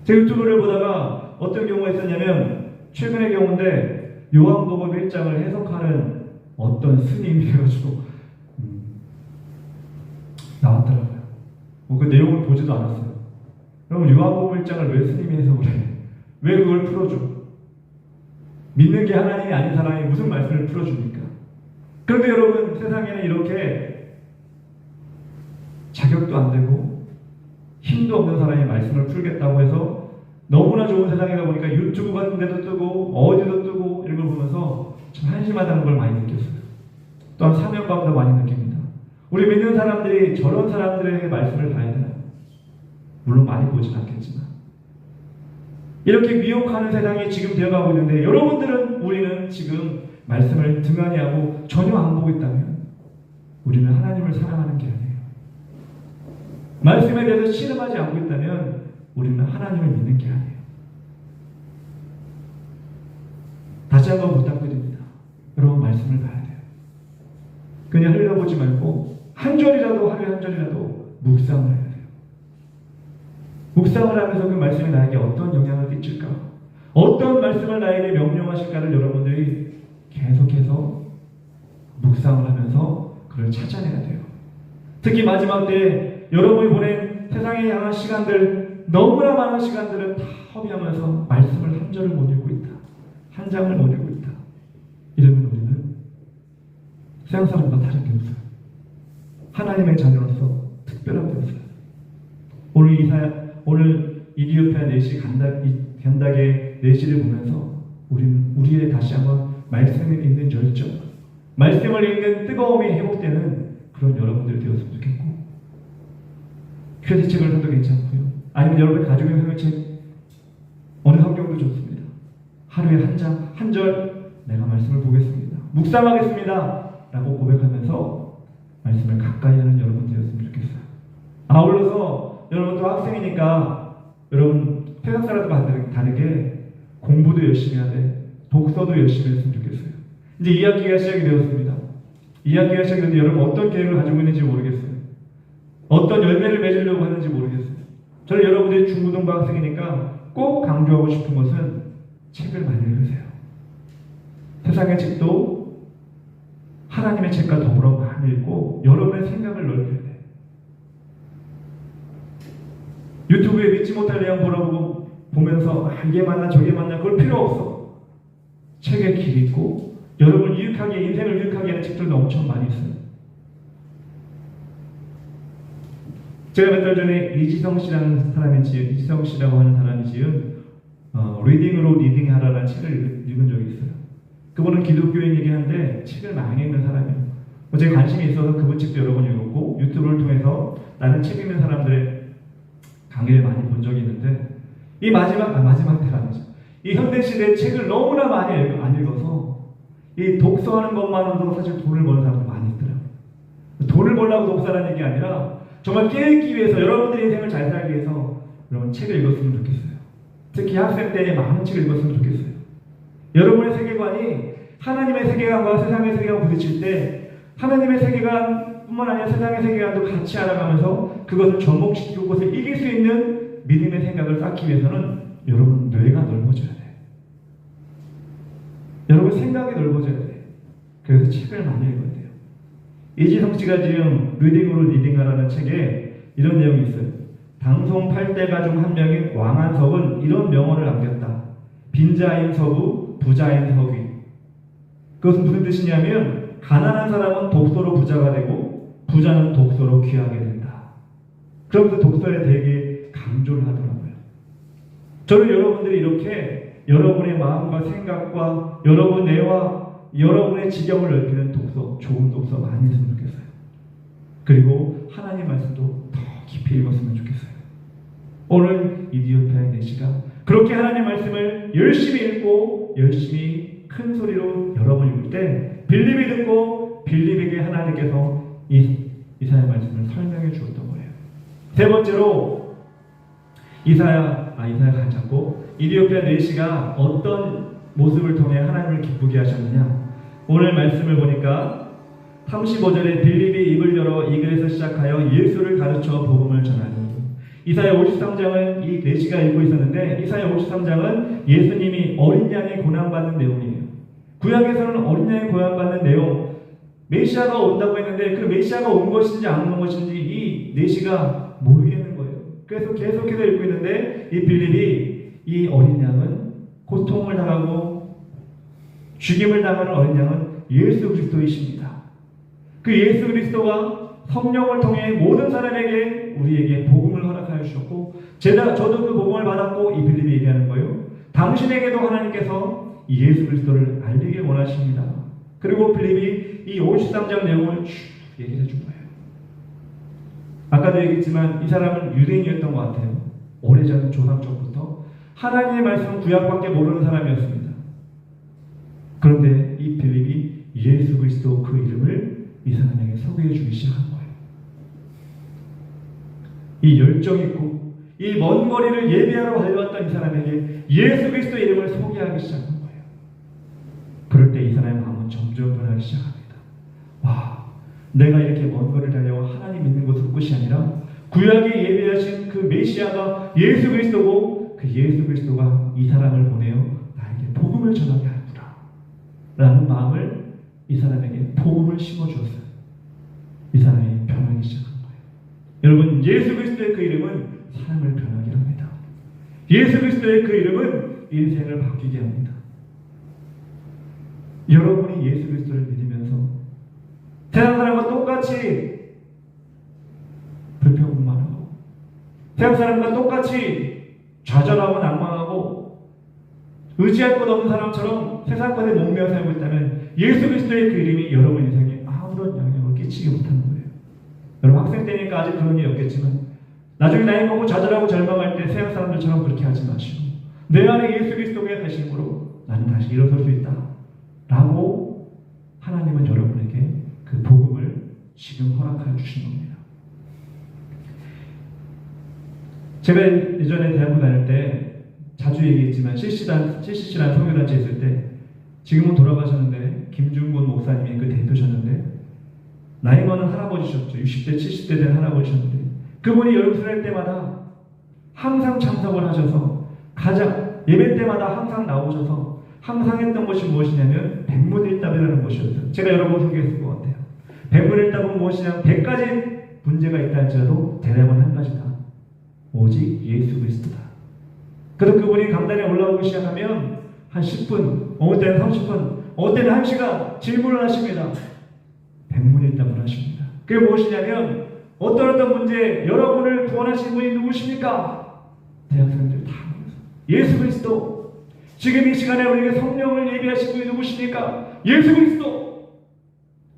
제 유튜브를 보다가 어떤 경우가 있었냐면 최근의 경우인데 요한복음 1장을 해석하는 어떤 스님이 해가지고 나왔더라고요. 그 내용을 보지도 않았어요. 그럼 요한복음 1장을 왜 스님이 해석을 해? 왜 그걸 풀어줘? 믿는 게 하나님이 아닌 사람이 무슨 말씀을 풀어줍니까? 그런데 여러분 세상에는 이렇게 자격도 안 되고 힘도 없는 사람이 말씀을 풀겠다고 해서 너무나 좋은 세상이다 보니까 유튜브 같은 데도 뜨고 어디도 뜨고 이런 걸 보면서 좀 한심하다는 걸 많이 느꼈어요. 또한 사명감도 많이 느낍니다. 우리 믿는 사람들이 저런 사람들에게 말씀을 봐야 되나요? 물론 많이 보진 않겠지만 이렇게 미혹하는 세상이 지금 되어가고 있는데 여러분들은 우리는 지금 말씀을 등한히 하고 전혀 안 보고 있다면 우리는 하나님을 사랑하는 게 아니에요. 말씀에 대해서 신음하지 않고 있다면 우리는 하나님을 믿는 게 아니에요. 다시 한번 부탁드립니다. 여러분 말씀을 봐야 돼요. 그냥 흘려보지 말고 한 절이라도 하루에 한 절이라도 묵상을 해야 돼요. 묵상을 하면서 그 말씀이 나에게 어떤 영향을 끼칠까? 어떤 말씀을 나에게 명령하실까를 여러분들이 계속해서 묵상을 하면서 그걸 찾아내야 돼요. 특히 마지막 때 여러분이 보낸 세상에 향한 시간들, 너무나 많은 시간들을 다 허비하면서 말씀을 한 절을 못 읽고 있다. 한 장을 못 읽고 있다. 이러면 우리는 세상 사람과 다른 게 없어요. 하나님의 자녀로서 특별한 게 없어요. 오늘 이디오피아 내시 견닥의 내시를 보면서 우리는 우리의 다시 한번 말씀을 읽는 열정, 말씀을 읽는 뜨거움이 회복되는 그런 여러분들이 되었으면 좋겠고, 퀴즈책을 사도 괜찮고요. 아니면 여러분이 가지고 있는 성경책 어느 성경도 좋습니다. 하루에 한 장, 한 절 내가 말씀을 보겠습니다. 묵상하겠습니다. 라고 고백하면서 말씀을 가까이 하는 여러분 되었으면 좋겠어요. 아울러서 여러분 또 학생이니까 여러분 세상 사람들과 다르게 공부도 열심히 하되 독서도 열심히 했으면 좋겠어요. 이제 2학기가 시작이 되었습니다. 2학기가 시작이 되는데 여러분 어떤 계획을 가지고 있는지 모르겠어요. 어떤 열매를 맺으려고 하는지 모르겠어요. 저는 여러분들이 중고등부 학생이니까 꼭 강조하고 싶은 것은 책을 많이 읽으세요. 세상의 책도 하나님의 책과 더불어 많이 읽고 여러분의 생각을 넓혀야 돼요. 유튜브에 믿지 못할 내용 보면서 이게 맞나 저게 맞나 그걸 필요 없어. 책의 길이 있고 여러분 유익하게 인생을 유익하게 하는 책들도 엄청 많이 있어요. 제가 몇 달 전에 이지성 씨라고 하는 사람이 지은 리딩으로 리딩하라는 책을 읽은 적이 있어요. 그분은 기독교인이긴 한데 책을 많이 읽는 사람이에요. 제가 관심이 있어서 그분 책도 여러 번 읽었고 유튜브를 통해서 나는 책 읽는 사람들의 강의를 많이 본 적이 있는데 이 마지막 때라는죠. 이 현대시대의 책을 너무나 많이 안 읽어서 이 독서하는 것만으로도 사실 돈을 버는 사람들 많이 있더라고요. 돈을 벌려고 독서하는 얘기 아니라 정말 깨닫기 위해서 여러분들의 인생을 잘 살기 위해서 여러분 책을 읽었으면 좋겠어요. 특히 학생 때 많은 책을 읽었으면 좋겠어요. 여러분의 세계관이 하나님의 세계관과 세상의 세계관과 부딪힐 때 하나님의 세계관뿐만 아니라 세상의 세계관도 같이 알아가면서 그것을 접목시키고 그것을 이길 수 있는 믿음의 생각을 쌓기 위해서는 여러분 뇌가 넓어져야 돼요. 여러분 생각이 넓어져야 돼요. 그래서 책을 많이 읽어야 돼요. 이지성 씨가 지금 리딩으로 리딩하라는 책에 이런 내용이 있어요. 방송 8대가 중 한 명인 왕한석은 이런 명언을 남겼다. 빈자인 서부, 부자인 서귀. 그것은 무슨 뜻이냐면 가난한 사람은 독서로 부자가 되고 부자는 독서로 귀하게 된다. 그러면서 독서에 되게 강조를 하더라고요. 저는 여러분들이 이렇게 여러분의 마음과 생각과 여러분 뇌와 여러분의 지경을 넓히는 독서, 좋은 독서 많이 했으면 좋겠어요. 그리고 하나님 말씀도 더 깊이 읽었으면 좋겠어요. 오늘 이디오피아의 내시가 그렇게 하나님 말씀을 열심히 읽고 열심히 큰 소리로 여러 번 읽을 때 빌립이 듣고 빌립에게 하나님께서 이사야 말씀을 설명해 주었던 거예요. 세 번째로 이사야가 하지 않고 이디오피아 내시가 어떤 모습을 통해 하나님을 기쁘게 하셨느냐. 오늘 말씀을 보니까 35절에 빌립이 입을 열어 이 글에서 시작하여 예수를 가르쳐 복음을 전하니 이사야 53장은 이 내시가 읽고 있었는데 이사야 53장은 예수님이 어린 양의 고난받는 내용이에요. 구약에서는 어린 양의 고난받는 내용 메시아가 온다고 했는데 그 메시아가 온 것인지 안 온 것인지 이 내시가 모르겠는 거예요. 그래서 계속해서 읽고 있는데 이 빌립이 이 어린 양은 고통을 당하고 죽임을 당하는 어린 양은 예수 그리스도이십니다. 그 예수 그리스도가 성령을 통해 모든 사람에게 우리에게 복음을 허락하여 주셨고 저도 그 복음을 받았고 이 빌립이 얘기하는 거예요. 당신에게도 하나님께서 이 예수 그리스도를 알리길 원하십니다. 그리고 빌립이 이 53장 내용을 쭉 얘기해 준 거예요. 아까도 얘기했지만 이 사람은 유대인이었던 것 같아요. 오래전 조상적부터 하나님의 말씀 구약밖에 모르는 사람이었습니다. 그런데 이 빌립이 예수 그리스도 그 이름을 이 사람에게 소개해 주기 시작한 거예요. 이 열정 있고 이 먼 거리를 예배하러 달려왔던 이 사람에게 예수 그리스도 이름을 소개하기 시작한 거예요. 그럴 때 이 사람의 마음은 점점 변하기 시작합니다. 와, 내가 이렇게 먼 거리를 달려와 하나님 있는 곳으로 끝이 아니라 구약에 예배하신 그 메시아가 예수 그리스도고 그 예수 그리스도가 이 사람을 보내어 나에게 복음을 전하게 하구나 라는 마음을 이 사람에게 복음을 심어주었어요. 이 사람이 변하기 시작한 거예요. 여러분 예수 그리스도의 그 이름은 사람을 변하게 합니다. 예수 그리스도의 그 이름은 인생을 바뀌게 합니다. 여러분이 예수 그리스도를 믿으면서 세상 사람과 똑같이 불평만 하고 세상 사람과 똑같이 좌절하고 낭망하고 의지할 것 없는 사람처럼 세상 것에 목매어 살고 있다면 예수 그리스도의 그 이름이 여러분 인생에 아무런 영향을 끼치지 못하는 거예요. 여러분 학생 때니까 아직 그런 일이 없겠지만 나중에 나이 먹고 좌절하고 절망할 때 세상 사람들처럼 그렇게 하지 마시고 내 안에 예수 그리스도가 계심으로 나는 다시 일어설 수 있다 라고 하나님은 여러분에게 그 복음을 지금 허락하여 주신 겁니다. 제가 예전에 대학교 다닐 때 자주 얘기했지만 CCC라는 선교단체 있을 때 지금은 돌아가셨는데 김중곤 목사님이 그 대표셨는데 나이 많은 할아버지셨죠. 60대 70대 된 할아버지셨는데 그분이 여름 설날 때마다 항상 참석을 하셔서 가장 예배 때마다 항상 나오셔서 항상 했던 것이 무엇이냐면 백문일답이라는 것이었어요. 제가 여러 번 소개했을 것 같아요. 백문일답은 무엇이냐면 100가지 문제가 있다 할지라도 대답은 한 가지다. 오직 예수 그리스도다. 그래서 그분이 강단에 올라오기 시작하면 한 10분, 어느 때는 30분, 어느 때는 1시간 질문을 하십니다. 백문일답을 하십니다. 그게 무엇이냐면 어떤 문제 여러분을 구원하신 분이 누구십니까? 대학생들 다 예수 그리스도. 지금 이 시간에 우리에게 성령을 예비하신 분이 누구십니까? 예수 그리스도.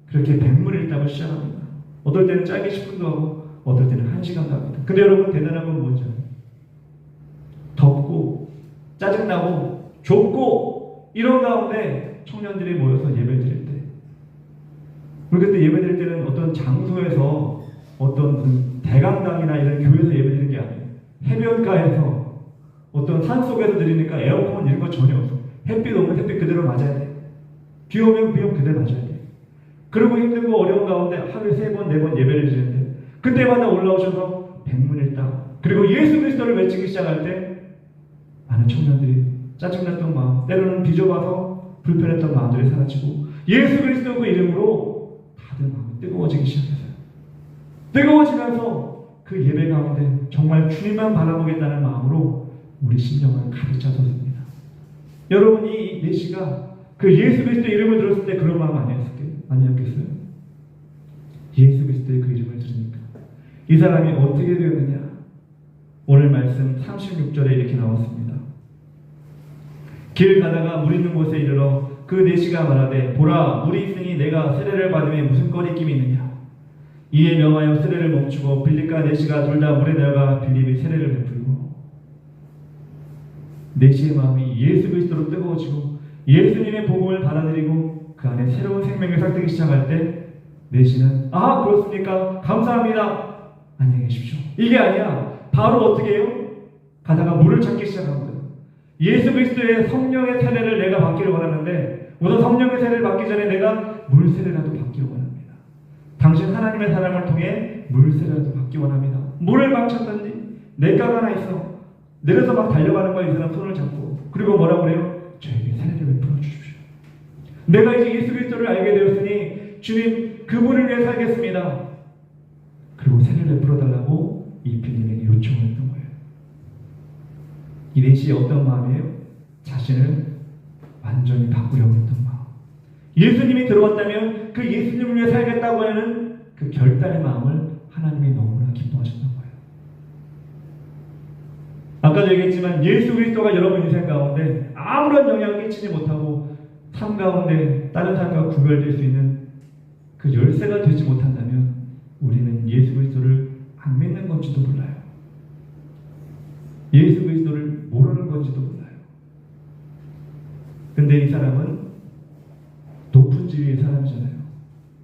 그렇게 백문일답을 시작합니다. 어떨 때는 짧게 10분도 하고 어떨 때는 1시간도 합니다. 근데 여러분 대단한 건 뭔지 알아요? 덥고 짜증나고 좁고 이런 가운데 청년들이 모여서 예배 드릴 때 우리 그때 예배 드릴 때는 어떤 장소에서 어떤 무슨 대강당이나 이런 교회에서 예배 드리는 게 아니에요. 해변가에서 어떤 산속에서 드리니까 에어컨 이런 거 전혀 없어. 햇빛 오면 햇빛 그대로 맞아야 돼. 비 오면 비 오면 그대로 맞아야 돼. 그리고 힘들고 어려운 가운데 하루에 3번, 4번 예배를 드리는데 그때마다 올라오셔서 백문일답 그리고 예수 그리스도를 외치기 시작할 때 많은 청년들이 짜증났던 마음 때로는 비좁아서 불편했던 마음들이 사라지고 예수 그리스도 그 이름으로 다들 마음이 뜨거워지기 시작했어요. 뜨거워지면서 그 예배 가운데 정말 주님만 바라보겠다는 마음으로 우리 심령을 가득 차서습니다. 여러분이 이 4시가 그 예수 그리스도 이름을 들었을 때 그런 마음 아니었겠어요? 예수 그리스도의 그 이름을 들으니까 이 사람이 어떻게 되었느냐? 오늘 말씀 36절에 이렇게 나왔습니다. 길 가다가 물 있는 곳에 이르러 그 4시가 말하되 보라 물이 있으니 내가 세례를 받음에 무슨 거리낌이 있느냐? 이에 명하여 세례를 멈추고 빌립과 4시가 둘 다 물에 들어가 빌립이 세례를 베풀고 4시의 마음이 예수 그리스도로 뜨거워지고 예수님의 복음을 받아들이고 그 안에 새로운 생명이 싹트기 시작할 때 4시는 아 그렇습니까? 감사합니다. 안녕히 계십시오. 이게 아니야. 바로 어떻게 해요? 가다가 물을 찾기 시작한 거예요. 예수 그리스도의 성령의 세례를 내가 받기를 원하는데 우선 성령의 세례를 받기 전에 내가 물 세례라도 받기를 원합니다. 당신 하나님의 사랑을 통해 물 세례라도 받기 원합니다. 물을 막 찾던지 내가가 하나 있어. 내려서 막 달려가는 거야. 이 사람 손을 잡고 그리고 뭐라고 그래요? 저에게 세례를 베풀어 주십시오. 내가 이제 예수 그리스도를 알게 되었으니 주님 그분을 위해 살겠습니다. 그리고 세례를 베풀어 달라고 이 빌립에게 요청을 했던 거예요. 이 4시의 어떤 마음이에요? 자신을 완전히 바꾸려고 했던 마음. 예수님이 들어왔다면 그 예수님을 위해 살겠다고 하는 그 결단의 마음을 하나님이 너무나 기뻐하셨던 거예요. 아까도 얘기했지만 예수 그리스도가 여러분 인생 가운데 아무런 영향을 끼치지 못하고 삶 가운데 다른 사람과 구별될 수 있는 그 열쇠가 되지 못한다면 우리는 예수 그리스도를 안 믿는 건지도 몰라요. 예수 그리스도를 모르는 건지도 몰라요. 근데 이 사람은 높은 지위의 사람이잖아요.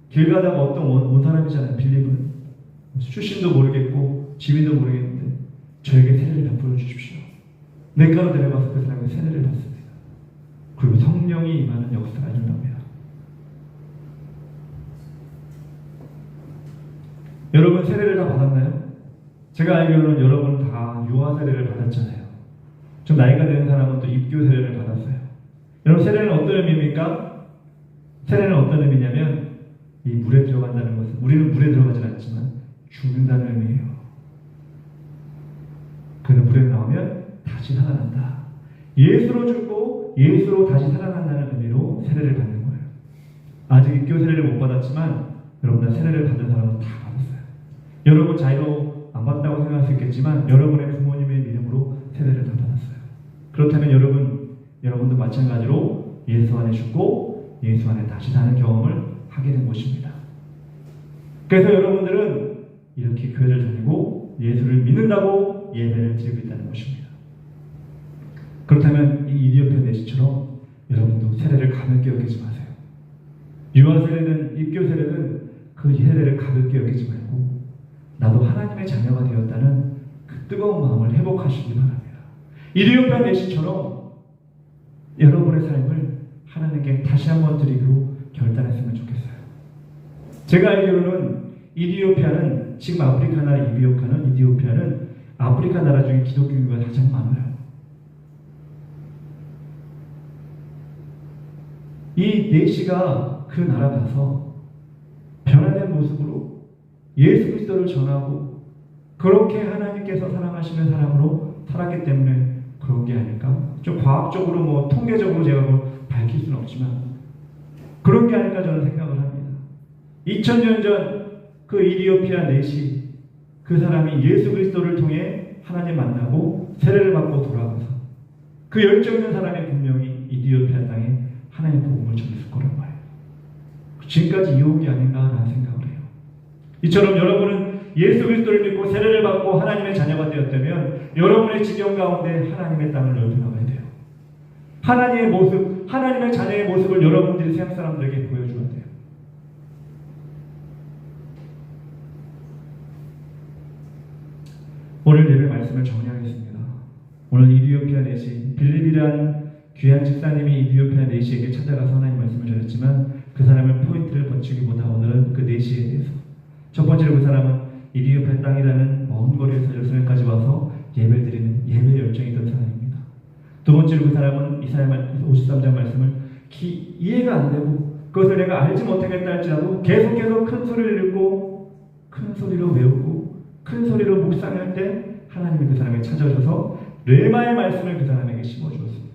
길 가다가 어떤 온 사람이잖아요. 빌립은 출신도 모르겠고 지위도 모르겠는데 저에게 세례를 베풀어 주십시오. 내가로 데려가서 그 사람에게 세례를 받습니다. 그리고 성령이 임하는 역사가 일어납니다. 여러분 세례를 다 받았나요? 제가 알기로는 여러분 다 유아 세례를 받았잖아요. 좀 나이가 되는 사람은 또 입교 세례를 받았어요. 여러분 세례는 어떤 의미입니까? 세례는 어떤 의미냐면 이 물에 들어간다는 것은 우리는 물에 들어가진 않지만 죽는다는 의미예요. 그는 물에 나오면 다시 살아난다. 예수로 죽고 예수로 다시 살아난다는 의미로 세례를 받는 거예요. 아직 입교 세례를 못 받았지만 여러분 다 세례를 받은 사람은 다 받았어요. 여러분 자유로 안 받았다고 생각할 수 있겠지만 여러분의 부모님의 믿음으로 세례를 다 받았어요. 그렇다면 여러분도 마찬가지로 예수 안에 죽고 예수 안에 다시 사는 경험을 하게 된 것입니다. 그래서 여러분들은 이렇게 교회를 다니고 예수를 믿는다고 예배를 드리고 있다는 것입니다. 그렇다면 이 이디오피아 4시처럼 여러분도 세례를 가볍게 여기지 마세요. 유아 세례는 입교 세례는 그 세례를 가볍게 여기지 말고 나도 하나님의 자녀가 되었다는 그 뜨거운 마음을 회복하시기 바랍니다. 이디오피아 내시처럼 여러분의 삶을 하나님께 다시 한번 드리기로 결단했으면 좋겠어요. 제가 알기로는 이디오피아는 지금 아프리카 나라 이디오피아는 아프리카 나라 중에 기독교인구가 가장 많아요. 이 내시가 그 나라 가서 변화된 모습으로 예수 그리스도를 전하고 그렇게 하나님께서 사랑하시는 사람으로 살았기 때문에 그런 게 아닐까? 좀 과학적으로 뭐 통계적으로 제가 뭐 밝힐 수는 없지만 그런 게 아닐까 저는 생각을 합니다. 2000년 전 그 이디오피아 내시 그 사람이 예수 그리스도를 통해 하나님 만나고 세례를 받고 돌아가서 그 열정 있는 사람이 분명히 이디오피아 땅에 하나님의 복음을 전했을 거란 말이에요. 지금까지 이어온 게 아닌가라는 생각을 해요. 이처럼 여러분은 예수 그리스도를 믿고 세례를 받고 하나님의 자녀가 되었다면 여러분의 지경 가운데 하나님의 땅을 넓혀나가야 돼요. 하나님의 모습, 하나님의 자녀의 모습을 여러분들이 세상 사람들에게 보여줘야 돼요. 오늘 예배 말씀을 정리하겠습니다. 오늘 이디오피아 내시 빌립이란 귀한 집사님이 이디오피아 내시에게 찾아가서 하나님 말씀을 전했지만 그 사람의 포인트를 붙이기보다 오늘은 그 내시에 대해서 첫 번째로 그 사람은 이디오피아 땅이라는 먼 거리에서 예루살렘까지 와서 예배드리는 예배 열정이 있던 사람입니다. 두 번째로 그 사람은 이사야 53장 말씀을 이해가 안 되고 그것을 내가 알지 못하겠다 할지라도 계속해서 큰 소리를 읽고 큰 소리로 외우고 큰 소리로 묵상할 때 하나님이 그 사람에게 찾아오셔서 레마의 말씀을 그 사람에게 심어주었습니다.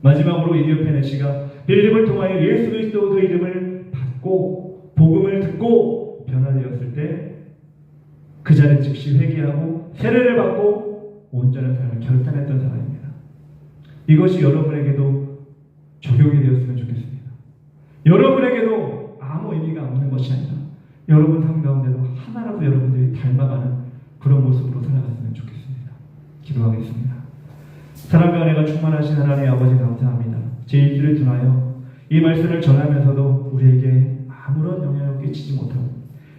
마지막으로 이디오피아 내시가 빌립을 통하여 예수 그리스도 그 이름을 받고 복음을 듣고 변화되었을 때 그 자리에 즉시 회개하고 세례를 받고 온전한 삶을 결단했던 사람입니다. 이것이 여러분에게도 적용이 되었으면 좋겠습니다. 여러분에게도 아무 의미가 없는 것이 아니라 여러분 삶 가운데도 하나라도 여러분들이 닮아가는 그런 모습으로 살아갔으면 좋겠습니다. 기도하겠습니다. 사랑과 은혜가 충만하신 하나님 아버지 감사합니다. 제 일주를 통하여 이 말씀을 전하면서도 우리에게 아무런 영향을 끼치지 못하고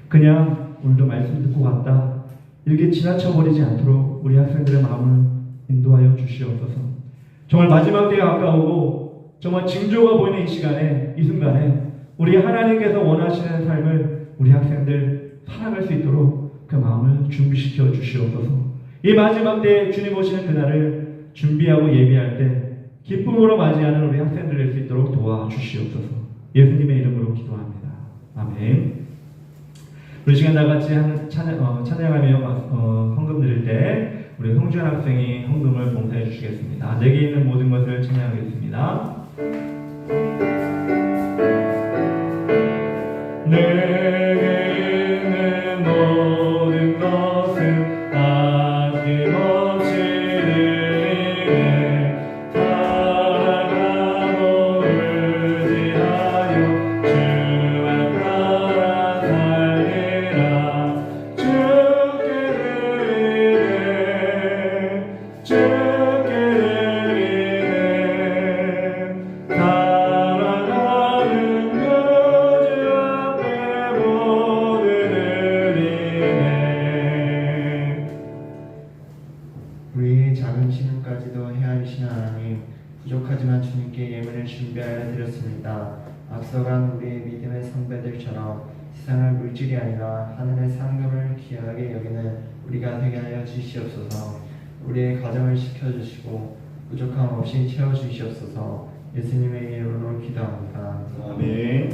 그냥 오늘도 말씀 듣고 갔다 이렇게 지나쳐버리지 않도록 우리 학생들의 마음을 인도하여 주시옵소서. 정말 마지막 때가 가까우고 정말 징조가 보이는 이 시간에 이 순간에 우리 하나님께서 원하시는 삶을 우리 학생들 살아갈 수 있도록 그 마음을 준비시켜 주시옵소서. 이 마지막 때 주님 오시는 그날을 준비하고 예비할 때 기쁨으로 맞이하는 우리 학생들 될 수 있도록 도와주시옵소서. 예수님의 이름으로 기도합니다. 아멘. 우리 시간 다 같이 찬양하며 헌금 드릴 때 우리 홍주환 학생이 헌금을 봉사해 주시겠습니다. 내게 있는 모든 것을 찬양하겠습니다. 내게 있는 모든 것을 아낌없이 드리네. 사랑하고 의지하여 주와 따라 살리라. 주께 드리네. 주께 드리네. 사랑하는 주 앞에 모두 드리네. 우리의 작은 신음까지도 헤아리시는 하나님, 부족하지만 주님께 예물을 준비하여 드렸습니다. 앞서간 우리의 믿음의 선배들처럼 세상의 물질이 아니라 하늘의 상급을 귀하게 여기는 우리가 되게 하여 주시옵소서. 우리의 가정을 지켜주시고 부족함 없이 채워주시옵소서. 예수님의 이름으로 기도합니다. 아멘.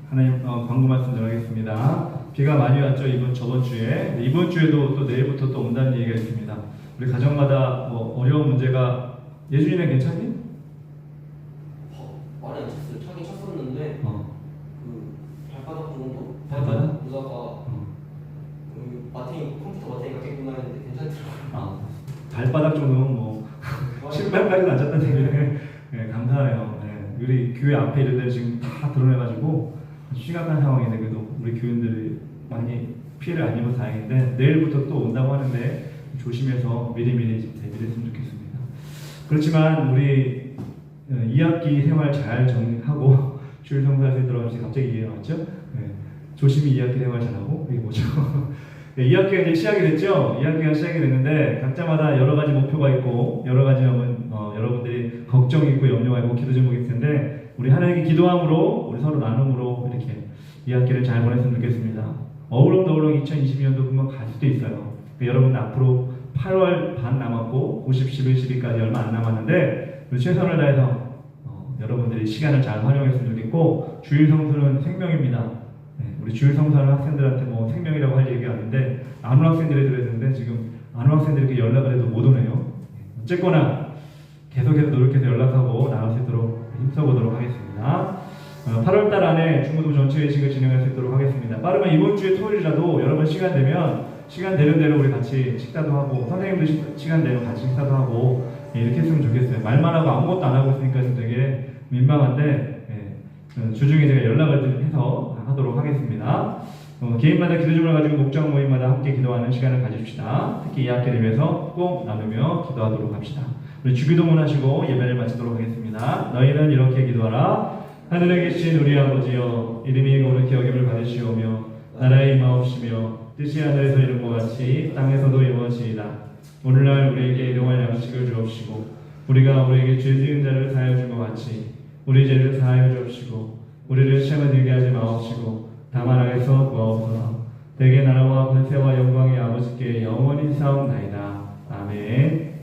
하나님 광고 말씀 전하겠습니다. 비가 많이 왔죠. 저번 주에. 이번 주에도 또 내일부터 또 온다는 얘기가 있습니다. 우리 가정마다 뭐 어려운 문제가 예준이는 괜찮니? 많이 안 쳤어요. 차긴 쳤었는데 그 발바닥 정도? 발바닥? 보다가 마탱이 컴퓨터 마탱이가 깼구나 했는데 괜찮더라고요. 발바닥 정도는 뭐 신발까지는 안 쳤다는 얘기는 네, 감사해요. 네, 우리 교회 앞에 이런 데 지금 다 드러내가지고 심각한 상황인데 그래도 우리 교인들이 많이 피해를 안 입어서 다행인데 내일부터 또 온다고 하는데 조심해서 미리미리 대비했으면 좋겠습니다. 그렇지만 우리 2학기 생활 잘 정리하고 주일 성사할 수 있도록 갑자기 이해 나왔죠? 네. 조심히 2학기 생활 잘하고 이게 뭐죠? 네, 2학기가 이제 시작이 됐죠. 2학기가 시작이 됐는데 각자마다 여러 가지 목표가 있고 여러 가지 여러분들이 걱정이 있고 염려가 있고 기도 제목이 있을 텐데 우리 하나님께 기도함으로 우리 서로 나눔으로 이렇게 2학기를 잘 보냈으면 좋겠습니다. 어우렁더우렁 2022년도 금방 갈 수도 있어요. 여러분 앞으로 8월 반 남았고 90, 11, 12까지 얼마 안 남았는데 우리 최선을 다해서 여러분들이 시간을 잘 활용했으면 좋겠고 주일 성수는 생명입니다. 네, 우리 주일 성수하는 학생들한테 뭐 생명이라고 할 얘기가 아닌데 아무 학생들이 들어야 되는데 지금 아무 학생들이 이렇게 연락을 해도 못 오네요. 어쨌거나 계속해서 노력해서 연락하고 나갈 수 있도록 힘써보도록 하겠습니다. 8월달 안에 중고등 전체 회식을 진행할 수 있도록 하겠습니다. 빠르면 이번 주에 토요일이라도 여러분 시간 되는 대로 우리 같이 식사도 하고 선생님들 시간 되면 같이 식사도 하고 이렇게 했으면 좋겠어요. 말만 하고 아무것도 안 하고 있으니까 좀 되게 민망한데 주중에 제가 연락을 해서 하도록 하겠습니다. 개인마다 기도점을 가지고 목장 모임마다 함께 기도하는 시간을 가집시다. 특히 2학기를 위해서 꼭 나누며 기도하도록 합시다. 우리 주기도문 하시고 예배를 마치도록 하겠습니다. 너희는 이렇게 기도하라. 하늘에 계신 우리 아버지여, 이름이 거룩히 여김을 받으시오며 나라의 임하옵시며 뜻이 하늘에서 이룬 것 같이 땅에서도 이루어지이다. 오늘날 우리에게 일용할 양식을 주옵시고 우리가 우리에게 죄 지은 자를 사하여 준 것 같이 우리 죄를 사하여 주옵시고 우리를 시험에 들게 하지 마옵시고 다만 악에서 구하옵소서. 대개 나라와 권세와 영광이 아버지께 영원히 사옵나이다. 아멘.